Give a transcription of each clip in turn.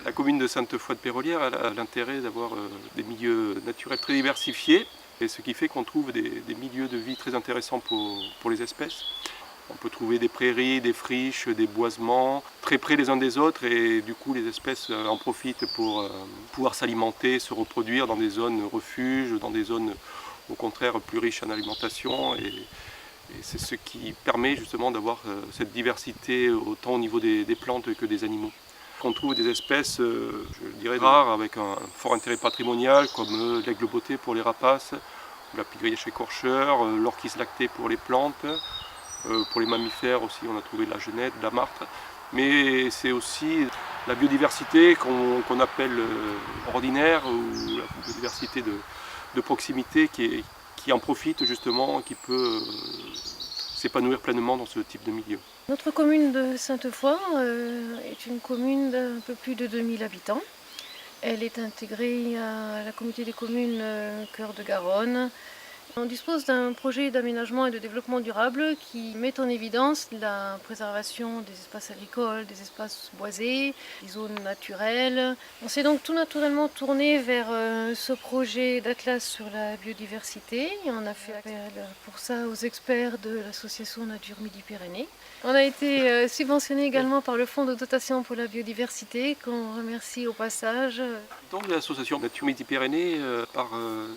La commune de Sainte-Foy-de-Pérolières a l'intérêt d'avoir des milieux naturels très diversifiés, et ce qui fait qu'on trouve des milieux de vie très intéressants pour les espèces. On peut trouver des prairies, des friches, des boisements très près les uns des autres, et du coup les espèces en profitent pour pouvoir s'alimenter, se reproduire dans des zones refuges, dans des zones au contraire plus riches en alimentation. Et c'est ce qui permet justement d'avoir cette diversité autant au niveau des plantes que des animaux. On trouve des espèces, je dirais, rares avec un fort intérêt patrimonial, comme l'aigle botté pour les rapaces, la pygriache écorcheur, l'orchis lactée pour les plantes. Pour les mammifères aussi, on a trouvé de la genette, de la martre. Mais c'est aussi la biodiversité qu'on appelle ordinaire, ou la biodiversité de proximité qui en profite justement, qui peut s'épanouir pleinement dans ce type de milieu. Notre commune de Sainte-Foy est une commune d'un peu plus de 2000 habitants. Elle est intégrée à la communauté des communes Cœur de Garonne. On dispose d'un projet d'aménagement et de développement durable qui met en évidence la préservation des espaces agricoles, des espaces boisés, des zones naturelles. On s'est donc tout naturellement tourné vers ce projet d'atlas sur la biodiversité. Et on a fait appel pour ça aux experts de l'association Nature Midi-Pyrénées. On a été subventionné également par le Fonds de dotation pour la biodiversité, qu'on remercie au passage. Donc l'association Nature Midi-Pyrénées, par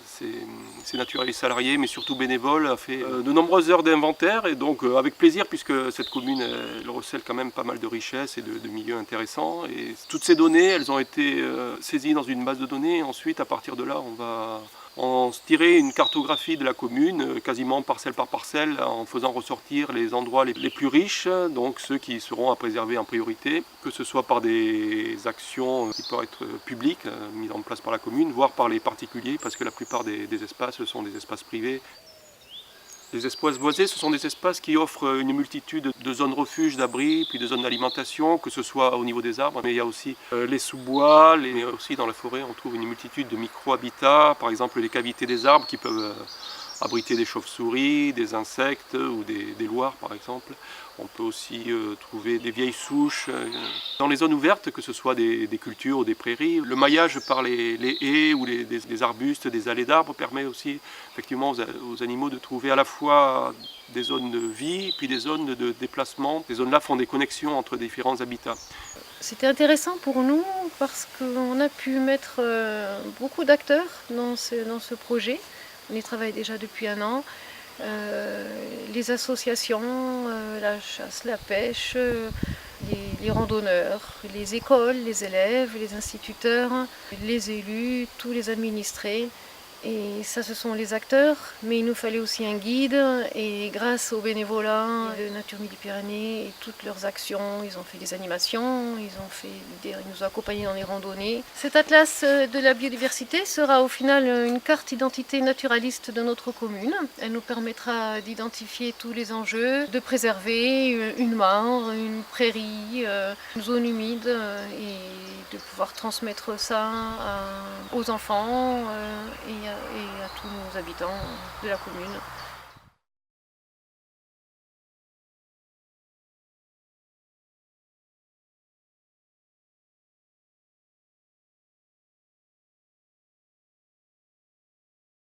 ses naturalistes salariés, mais surtout bénévoles, a fait de nombreuses heures d'inventaire, et donc avec plaisir, puisque cette commune elle recèle quand même pas mal de richesses et de milieux intéressants. Et toutes ces données, elles ont été saisies dans une base de données, et ensuite à partir de là on va en tirer une cartographie de la commune, quasiment parcelle par parcelle, en faisant ressortir les endroits les plus riches, donc ceux qui seront à préserver en priorité, que ce soit par des actions qui peuvent être publiques, mises en place par la commune, voire par les particuliers, parce que la plupart des espaces sont des espaces privés. Les espaces boisés, ce sont des espaces qui offrent une multitude de zones refuges, d'abris, puis de zones d'alimentation, que ce soit au niveau des arbres, mais il y a aussi les sous-bois, mais aussi dans la forêt, on trouve une multitude de micro-habitats, par exemple les cavités des arbres qui peuvent abriter des chauves-souris, des insectes ou des loirs par exemple. On peut aussi trouver des vieilles souches. Dans les zones ouvertes, que ce soit des cultures ou des prairies, le maillage par les haies ou des arbustes, des allées d'arbres permet aussi effectivement aux animaux de trouver à la fois des zones de vie puis des zones de déplacement. Ces zones-là font des connexions entre différents habitats. C'était intéressant pour nous parce qu'on a pu mettre beaucoup d'acteurs dans ce projet. On y travaille déjà depuis 1 an. Les associations, la chasse, la pêche, les randonneurs, les écoles, les élèves, les instituteurs, les élus, tous les administrés. Et ça, ce sont les acteurs, mais il nous fallait aussi un guide, et grâce aux bénévolats de Nature Midi-Pyrénées et toutes leurs actions, ils ont fait des animations, ils nous ont accompagnés dans les randonnées. Cet atlas de la biodiversité sera au final une carte d'identité naturaliste de notre commune. Elle nous permettra d'identifier tous les enjeux, de préserver une mare, une prairie, une zone humide, et de pouvoir transmettre ça aux enfants et à tous nos habitants de la commune.